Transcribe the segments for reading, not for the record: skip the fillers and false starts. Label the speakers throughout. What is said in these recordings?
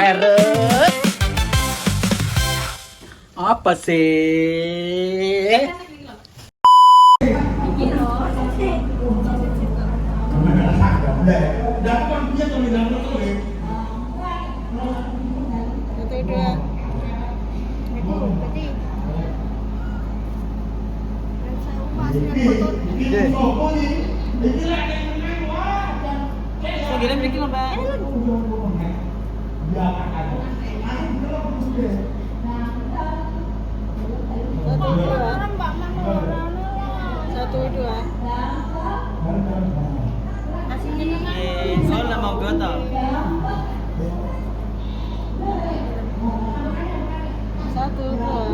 Speaker 1: Peres. Apa sih?
Speaker 2: Satu dua.
Speaker 1: Soalnya mau gatal.
Speaker 2: Satu dua.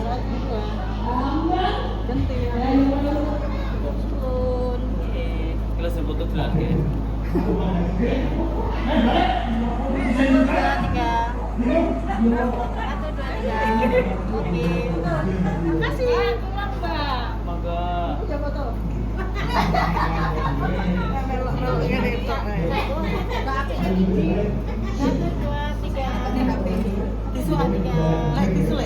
Speaker 2: Satu dua. Berhenti. Turun.
Speaker 1: Kelas foto lagi.
Speaker 2: Satu dua tiga. Satu dua tiga. Oke. Makasih. Mbak.
Speaker 1: Mangga.
Speaker 2: Udah foto. Satu dua tiga. Tisu tiga. Tisu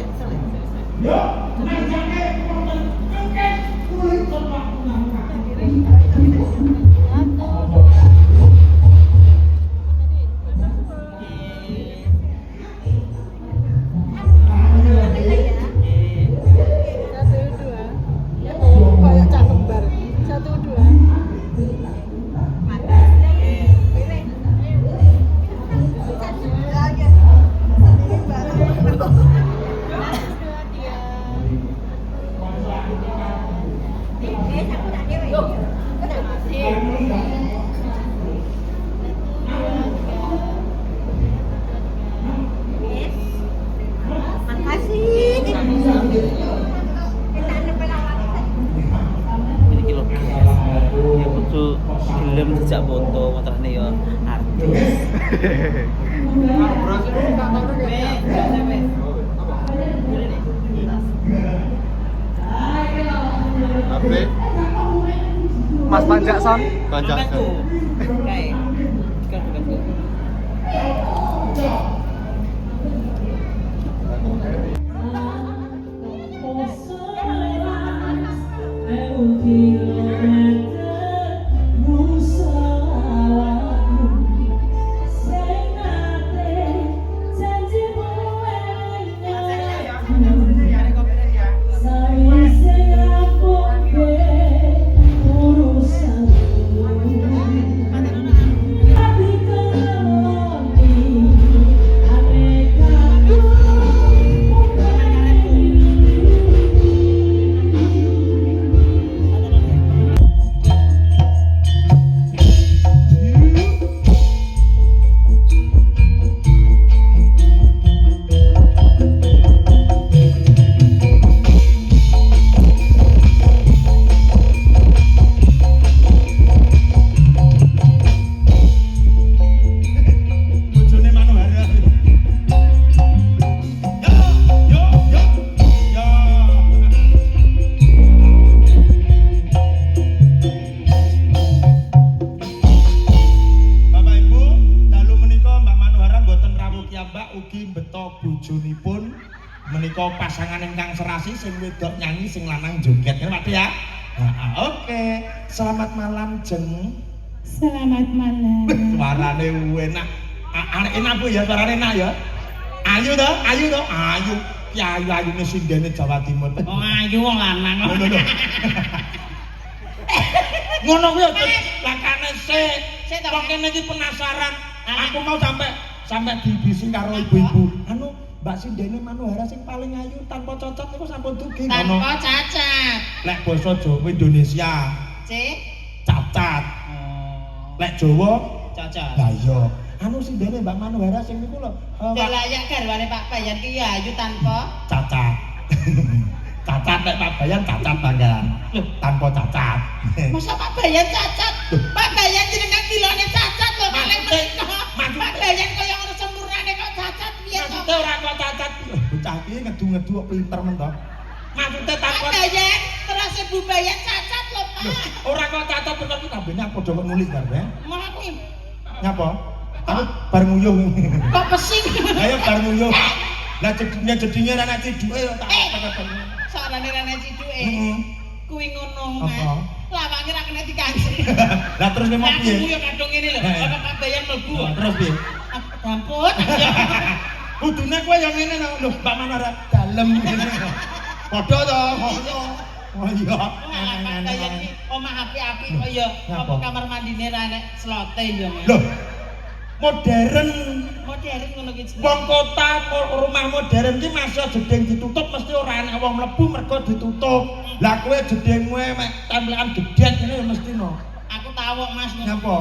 Speaker 1: Ini kilo. Ya betul. Film sejak foto motornya ya artis.
Speaker 3: Apa?
Speaker 4: Mas Panjakson.
Speaker 3: Panjakson.
Speaker 5: Menika pasangan ingkang serasi sing wedok nyanyi sing lanang joget ya Pak ya. Oke. Selamat malam Jeng.
Speaker 2: Selamat malam.
Speaker 5: Suarane enak. Enak Bu ya, suarane enak ya. Ayu toh, ayu toh. Ayu. Ki ayu-ayune sindene Jawa Timur.
Speaker 1: Oh ayu wong lanang.
Speaker 5: Lho. Ngono kuwi lakane sik. Kok kene iki penasaran. Aku mau sampai dibisi karo ibu-ibu. Anu Mbak Sindene Manuhara sing paling ayu tanpa cocok niku sampun dugi ngono.
Speaker 2: Tanpa cacat.
Speaker 5: Lek basa Jawa Indonesia cacat. Lek Jawa
Speaker 1: Cacat.
Speaker 5: lah iya. Anu Sindene Mbak Manuhara sing niku lho.
Speaker 2: Udah layak garwane Pak Bayan ki ayu tanpa
Speaker 5: Cacat. Cacat lek Pak Bayan cacat banggaan. Tanpa cacat.
Speaker 2: masa Pak Bayan cacat? Pak Bayan jenengan kilone cacat lho paling Pak Bayan kaya ora sempurnane kok cacat piye to?
Speaker 5: Maksudnya ora kok cacat. Bocah iki ngedu-ngedu kok pinter men to. Maksudnya tanpa
Speaker 2: Pak Bayan terus Bu Bayan cacat lho Pak.
Speaker 5: ora kok cacat bener ki tambene padha kok nulis bar, Bang.
Speaker 2: Mau aku
Speaker 5: Nyapa? Aku bar nguyuh.
Speaker 2: Kok pesing?
Speaker 5: Ayo bar nguyuh. Lah jadinya ana ciduke yo tak katakan.
Speaker 2: Sarane rene ciduke.
Speaker 5: Heeh.
Speaker 2: Kuwi ngono,
Speaker 5: Apa?
Speaker 2: Mas. Lawange ra kena dikanci.
Speaker 5: Lah terus memang
Speaker 2: Aku
Speaker 5: piye?
Speaker 2: yo kadung ngene lho. Apa Pak Bayan mlebu?
Speaker 5: Terus piye?
Speaker 2: Dampun.
Speaker 5: Kudune kowe yo ngene lho, Mbak Manara dalem. Padha to. Oh iya.
Speaker 2: Pak Bayan iki omah apik-apik kok ya. Apa kamar mandine ra enek slote yo, Mas.
Speaker 5: Loh. Modern.
Speaker 2: Modern ngono ki jenenge.
Speaker 5: Wong kota rumah modern iki masih jeding ditutup mesti ora enek wong mlebu mergo ditutup. Lah kowe jedingmu mek templekan gedhet ngene mesti no.
Speaker 2: Aku tahu kok Mas.
Speaker 5: Nyapa?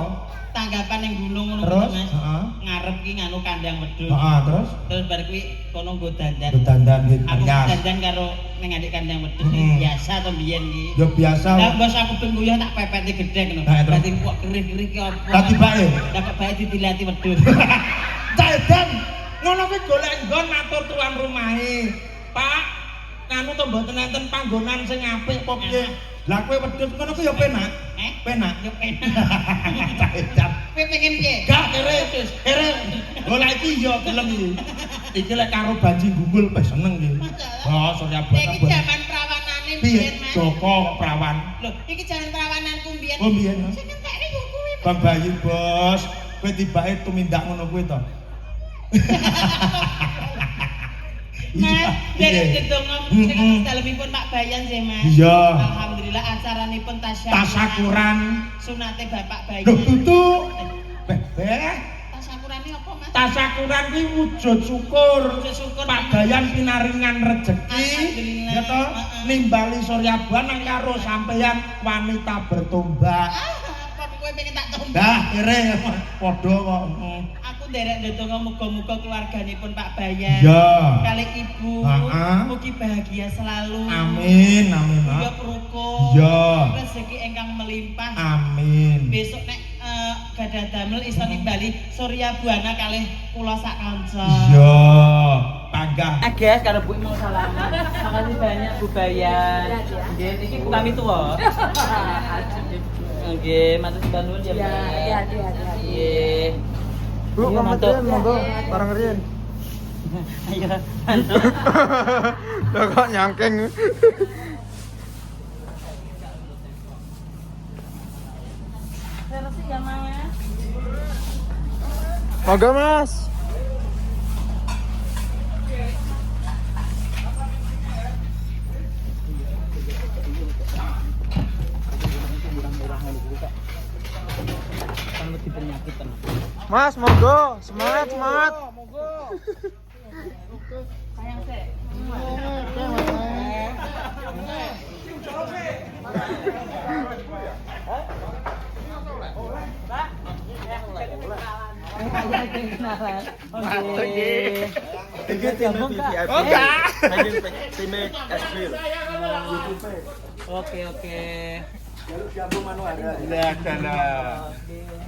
Speaker 2: Tanggapan ning gunung ngono
Speaker 5: Terus?
Speaker 2: Mas.
Speaker 5: Heeh.
Speaker 2: Ngarep ki nganu kandang wedhus.
Speaker 5: Heeh, terus
Speaker 2: Terus bar kuwi kono nggo dandan.
Speaker 5: dandan gitu.
Speaker 2: Aku
Speaker 5: Nyas.
Speaker 2: dandan karo ning adik kandang wedhus
Speaker 5: Hmm.
Speaker 2: biasa to biyen ki.
Speaker 5: Ya biasa.
Speaker 2: Lah bos aku pengguyah tak pepeti gedhe ngono.
Speaker 5: Nah, terus?
Speaker 2: Berarti kok kerih-kerih ki apa?
Speaker 5: Lah tibake.
Speaker 2: Lah kok bae ditilati wedhus.
Speaker 5: Caedan. Ngono kuwi golek nggon matur tuan rumahe. Pak, nganu to mboten enten panggonan sing apik apa piye? Lah kowe wedhus ngono kuwi ya penak. Penak.
Speaker 2: Yo penak.
Speaker 5: Caedan.
Speaker 2: Kowe pengen piye?
Speaker 5: Gak kere. Golek iki ya gelem iki. Iki lek karo banji gungul wis seneng iki. Oh, Surya
Speaker 2: Iki
Speaker 5: Buana.
Speaker 2: zaman prawanane
Speaker 5: Piye?
Speaker 2: biyen, Mas.
Speaker 5: Joko perawan.
Speaker 2: Loh, iki zaman prawananku biyen.
Speaker 5: Oh, biyen.
Speaker 2: Sing entekne yo kuwi. Mas.
Speaker 5: Bang Bayu, Bos. Kowe tibake tumindak ngono kuwi to.
Speaker 2: Mas, dari dedongo sing
Speaker 5: Mm-mm.
Speaker 2: dalemipun Pak Bayan sih, Mas.
Speaker 5: Iya.
Speaker 2: Alhamdulillah acaranipun tasyakuran.
Speaker 5: Tasakuran.
Speaker 2: Sunate Bapak Bayan.
Speaker 5: Loh, tutu. Beh.
Speaker 2: Tasyakurane apa, Mas?
Speaker 5: Tasakuran kuwi wujud syukur.
Speaker 2: Wujud syukur.
Speaker 5: Pak Bayan pinaringan rejeki.
Speaker 2: Alhamdulillah.
Speaker 5: Ya toh,
Speaker 2: Heeh.
Speaker 5: nimbali Surya Buana karo sampeyan wanita bertombak.
Speaker 2: Apa kowe pengen tak tombak?
Speaker 5: Dah, kere padha kok.
Speaker 2: Aku nderek ndedonga muga-muga keluarganipun Pak Bayan.
Speaker 5: Ya.
Speaker 2: Kali ibu,
Speaker 5: Heeh.
Speaker 2: mugi bahagia selalu.
Speaker 5: Amin, amin.
Speaker 2: Muga
Speaker 5: Mak.
Speaker 2: rukun.
Speaker 5: Ya.
Speaker 2: Rezeki ingkang melimpah.
Speaker 5: Amin.
Speaker 2: Besok nek gadah damel iso nimbali Surya Buana kalih kula sak kanca.
Speaker 5: Iya, panggah.
Speaker 1: Guys, karo Bu mau salaman. Makasih banyak Bu Bayan. Nggih, iki Bu kami tuwa. Nggih, matur sembah nuwun ya, Mbak.
Speaker 4: Iya, hati-hati.
Speaker 1: Nggih.
Speaker 4: Bu,
Speaker 1: Iya,
Speaker 4: pamit
Speaker 1: mantap.
Speaker 4: ya, monggo bareng riyen.
Speaker 1: Ayo, mantap.
Speaker 4: Lah kok nyangkeng.
Speaker 1: Terus ya, Mas.
Speaker 4: Monggo, Mas.
Speaker 1: Kalau di penyakit tenang.
Speaker 4: Mas, monggo. Semangat, semangat.
Speaker 1: Sayang, Sek. Oke, oke.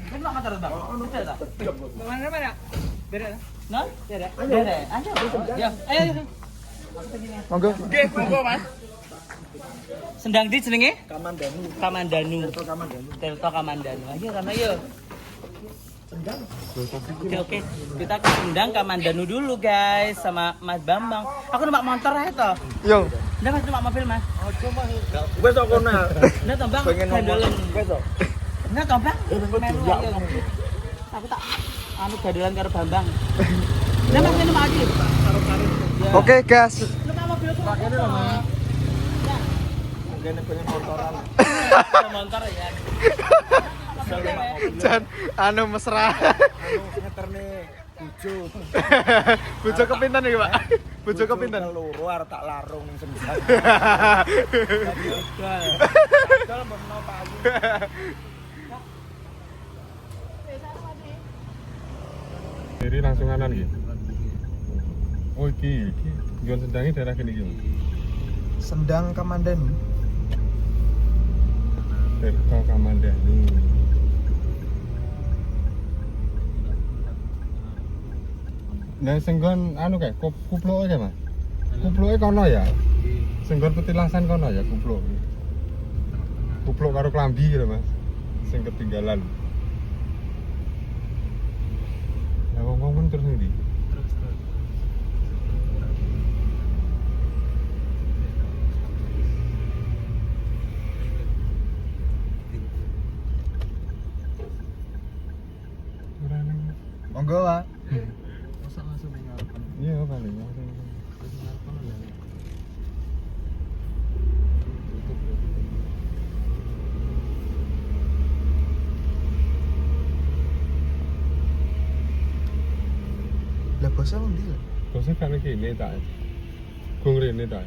Speaker 1: Kan mau taruh bang? Udah tak? Mana mana? Beda, non? Beda, beda. Ayo, ya, ayo.
Speaker 4: Monggo.
Speaker 1: Sendang di jenenge? Kamandanu. Tirto Kamandanu. Ayo kan ayo. Oke. Kita ke Sendang Kamandanu dulu guys sama Mas Bambang. Aku numpak motor aja toh.
Speaker 4: Yo.
Speaker 1: Ndak Mas numpak mobil Mas.
Speaker 5: Wes kok kono.
Speaker 1: Ndak toh Bang. Gandolan. Ndak toh Bang. Melu ayo. Aku tak anu gandolan karo Bambang. Ndak Mas numpak lagi.
Speaker 4: Oke, guys.
Speaker 1: Numpak mobil aku. Pakene lho Mas.
Speaker 5: Ngene pengen motoran.
Speaker 1: Motor ya.
Speaker 4: Jan anu mesra.
Speaker 5: Ngeterne bojo.
Speaker 4: Bojo kepinten iki, Pak? Bojo kepinten?
Speaker 5: Loro arep tak larung ning sendal. Dal mbokno payu.
Speaker 3: Diri langsung kanan gitu. Oh iki Jon Sendangi daerah kene iki.
Speaker 4: Sendang Kamandanu.
Speaker 3: Tirto Kamandanu. Nah senggon anu kae kuploke kae Mas. Kuploke kono ya. Senggon petilasan kono ya kuplok. Kuplok karo klambi gitu Mas. Sing ketinggalan. terus nanti.
Speaker 4: Monggo, Pak. Masa langsung ngarep.
Speaker 3: Iya paling langsung.
Speaker 4: Lah bosnya mau ndi lah?
Speaker 3: Bosnya kan kene tak. Gung rene tak.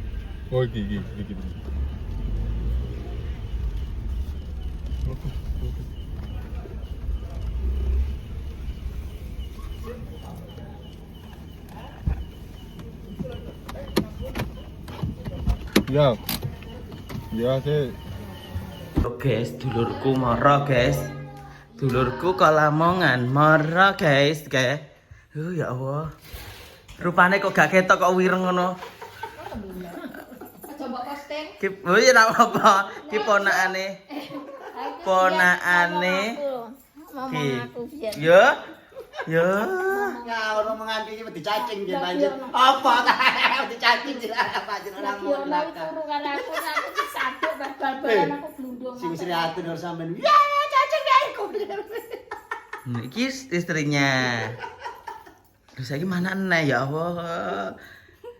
Speaker 3: Oh iki. Ya. Ya sih.
Speaker 1: Oh guys, dulurku moro guys. Dulurku kok lamongan moro guys, kayak. Ya Allah. Rupane kok gak ketok kok wireng ngono.
Speaker 2: Coba posting.
Speaker 1: Oh iya ra apa. Ki ponakane. Ponakane. Ki. Yo. Yo.
Speaker 6: Ya ono menganti iki dicacing yen banjir. Apa ta? Dicacing apa jeneng
Speaker 2: Yo lha turukan aku disaduk bal-balan aku blundung.
Speaker 6: Sing Sri Atun harus sampean. Ya cacing aku.
Speaker 1: Iki istrinya. Terus saiki mana neh ya Allah.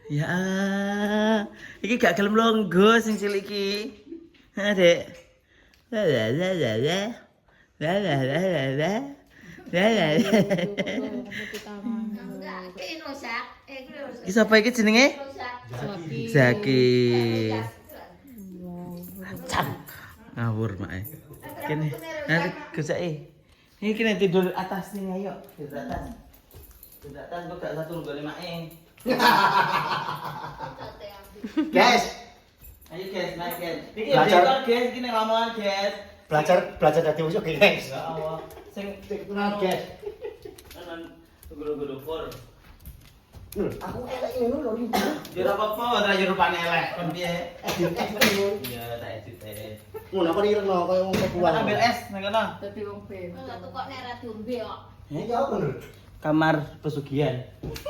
Speaker 1: Ya Allah. Iki gak gelem longgo sing cilik iki. Ha, Dek. La la la la la. La la la la la. La la. Iki sapa iki jenenge? Zaki. Ngawur mae. Kene, nanti gesake. Ini kene tidur atas nih ayo, tidur atas. Tidur atas kok gak satu nggone mae.
Speaker 6: Guys,
Speaker 1: Ayo guys, naik guys. Iki
Speaker 6: Belajar.
Speaker 1: rekor guys, iki nek lamongan guys.
Speaker 6: belajar dadi musuh guys.
Speaker 1: Ya Allah. Sing
Speaker 6: Tenang guys.
Speaker 1: guru-guru for.
Speaker 6: Aku elek ngono lho iki.
Speaker 1: Ya ora apa-apa, ora yo rupane elek kon piye. Iya, tak edit.
Speaker 6: Ngono apa irengno koyo wong kebuan.
Speaker 1: Ambil es nang kono.
Speaker 2: Dadi wong ben. Kok nek ra diombe kok.
Speaker 6: Iki apa lho?
Speaker 1: Kamar pesugihan.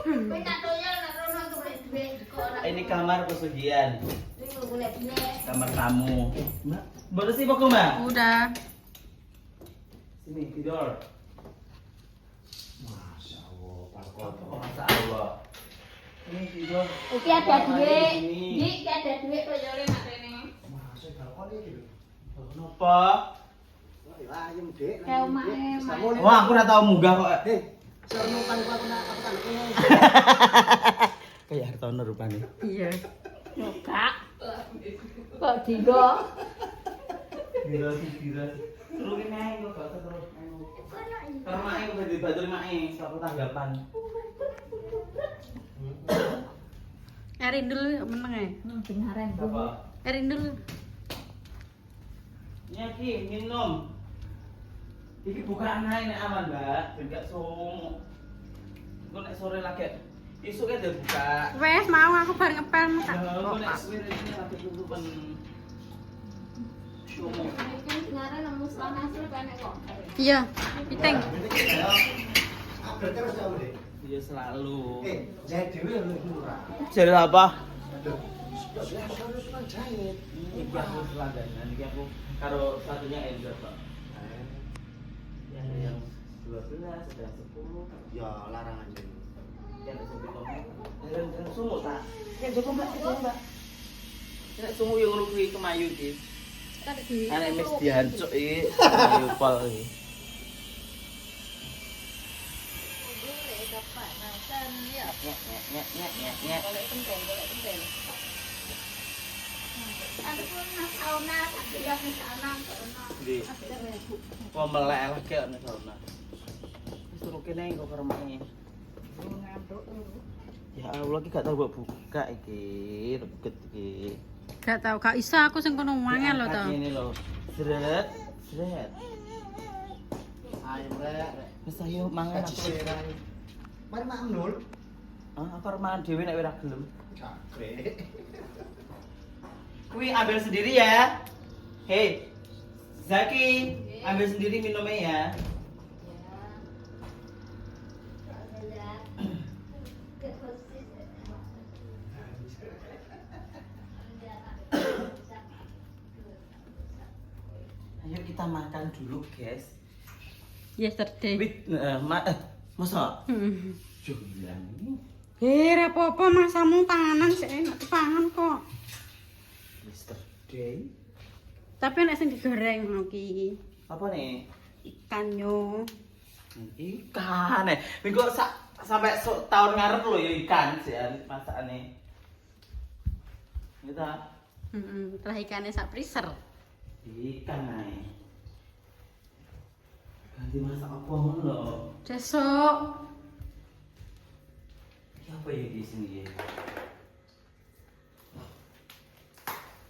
Speaker 2: Kowe tak doyol nek rono golek dhuwit kok ora.
Speaker 1: Ini kamar pesugihan.
Speaker 2: Iki golek dhuwit.
Speaker 1: Kamar tamu. Mbak, boleh sih pokok Mbak?
Speaker 7: Udah.
Speaker 1: Sini tidur.
Speaker 6: Masyaallah,
Speaker 1: Oh, masa Allah. Ini tidur.
Speaker 2: Iki ada dhuwit.
Speaker 1: Ini.
Speaker 2: Iki ada dhuwit kok yo nek rene.
Speaker 6: Masuk balkon iki lho.
Speaker 1: Kenapa?
Speaker 6: Ayem Dik.
Speaker 2: Kayak omahe.
Speaker 1: Wah, aku udah tahu munggah kok.
Speaker 6: Sarno kan aku nak kene.
Speaker 1: Kayak Hartono rupanya.
Speaker 7: Iya.
Speaker 2: Enggak. Kok digo?
Speaker 1: Gila sih, gila. Terus ini aja kok, gak usah terus. Karena mae kok di batu mae, suatu tanggapan.
Speaker 7: Erin dulu meneng ya.
Speaker 2: Dengaran
Speaker 1: Apa?
Speaker 7: Erin dulu.
Speaker 1: Nyaki, minum. Iki bukaan ae nek aman, Mbak. Ben gak sumuk. Engko nek sore lagi isuk kan udah buka.
Speaker 7: Wes mau aku bareng ngepel
Speaker 1: Ya,
Speaker 7: Kak.
Speaker 1: engko nek sore ini lagi tutupan. Sumuk.
Speaker 2: Kan dengaran nemu selana asli panek kok.
Speaker 7: Iya, piting.
Speaker 6: Update terus ya, Dik.
Speaker 1: Iya selalu.
Speaker 6: Jahit dhewe lho murah.
Speaker 1: Jadi apa?
Speaker 6: Harus kan jahit.
Speaker 1: Iki aku selangganan, iki aku karo satunya Ender, Pak. Yang 12, ada 10.
Speaker 6: Ya larangan jeneng.
Speaker 1: Yang sampai kamu. Dan sumuk tak? Yang Joko Mbak, Mbak. Nek sumuk yang ngono kuwi kemayu iki. Anek mes dihancuk iki, kemayu pol iki. Nyek. Di. Kok melek lagi nek sauna. Wis turu kene kok karo mae. Ya Allah iki gak tau mbok buka iki, reget iki.
Speaker 7: Gak tau, gak isa aku sing kono mangel lho to.
Speaker 1: Ini lho. Sret.
Speaker 6: Ayem rek.
Speaker 1: Wis ayo mangan aku.
Speaker 6: Mari mak nul.
Speaker 1: Aku arep mangan dhewe nek ora gelem.
Speaker 6: Cakre.
Speaker 1: Kuwi ambil sendiri ya. Hei. Zaki, ambil sendiri minumnya ya. kita makan dulu, guys.
Speaker 7: Yesterday.
Speaker 1: Masa?
Speaker 7: Hmm.
Speaker 1: Jualan.
Speaker 7: Apa-apa masamu panganan sih enak dipangan kok.
Speaker 1: Yesterday.
Speaker 7: Tapi nek sing digoreng ngono ki.
Speaker 1: Apa nih?
Speaker 7: Ikan yo.
Speaker 1: Ikan minggu sampai tahun ngarep lo ya ikan sih masakane. Kita
Speaker 7: Telah ikannya sak freezer.
Speaker 1: ikan ae. Ganti masak apa ngono lho.
Speaker 7: Besok.
Speaker 1: Iki apa ya di sini ya?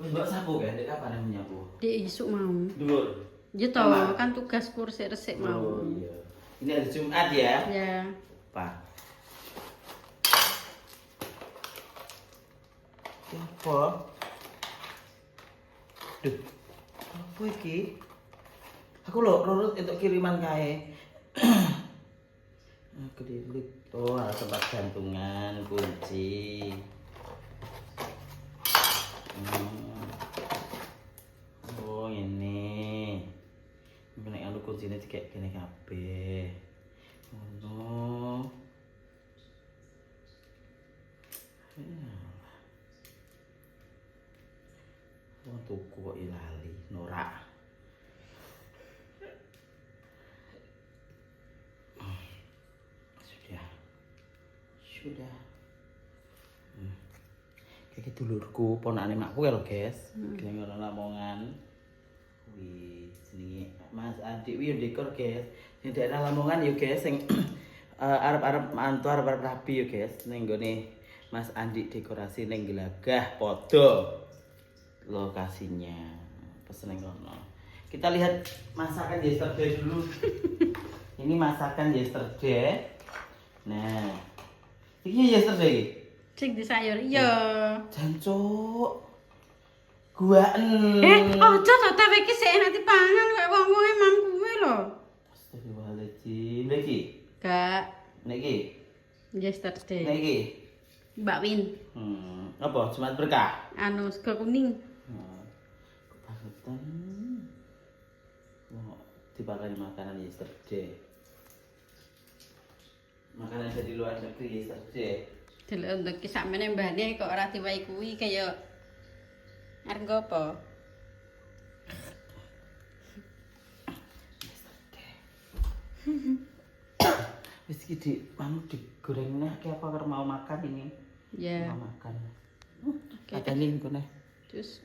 Speaker 1: Wis mbok sapu kan, dek kapan yang menyapu?
Speaker 7: Di isuk mau.
Speaker 1: Dhuwur.
Speaker 7: Ya toh,
Speaker 1: Enak.
Speaker 7: kan tugas kursi resik mau.
Speaker 1: Oh iya. Ini hari Jumat ya?
Speaker 7: Ya.
Speaker 1: Pak. Apa? Duh. Apa iki? Aku lho rurut untuk kiriman kae. Aku dilip. Oh, ada tempat gantungan kunci. Oh, ini. Nek anu kuncine dikek kene kabeh. Ngono. Wong tuku kok ilali, norak. Sudah. Kayak dulurku, ponakane makku ya lho, guys. Kene ngono Lamongan. Wih, jenenge Mas Adik wi dekor, guys. Ning daerah Lamongan yo, guys, sing arep-arep mantu arep-arep rapi yo, guys. Ning gone Mas Andi dekorasi ning Gelagah padha lokasinya. Pesen ning kono. Kita lihat masakan yesterday dulu. Ini masakan yesterday. Nah, iki yesterday.
Speaker 7: Sing di sayur. Iya.
Speaker 1: Jancuk. Guaan.
Speaker 7: Aja to tewe iki sik enak dipangan kok wong-wong emam kuwe lho.
Speaker 1: Astagfirullahaladzim. Niki.
Speaker 7: Gak
Speaker 1: Niki.
Speaker 7: yesterday.
Speaker 1: Niki.
Speaker 7: Mbak Win.
Speaker 1: Apa? Jumat berkah.
Speaker 7: Anu sego kuning.
Speaker 1: Kebangetan. Mau dipakai makanan yesterday. Makanan dari luar negeri yesterday.
Speaker 7: Delok untuk sakmene mbane kok ora diwai kuwi kaya arep apa?
Speaker 1: Wis iki di digoreng neh ki apa karo mau makan ini?
Speaker 7: Ya.
Speaker 1: Mau makan. Katanya ini kene.
Speaker 7: Terus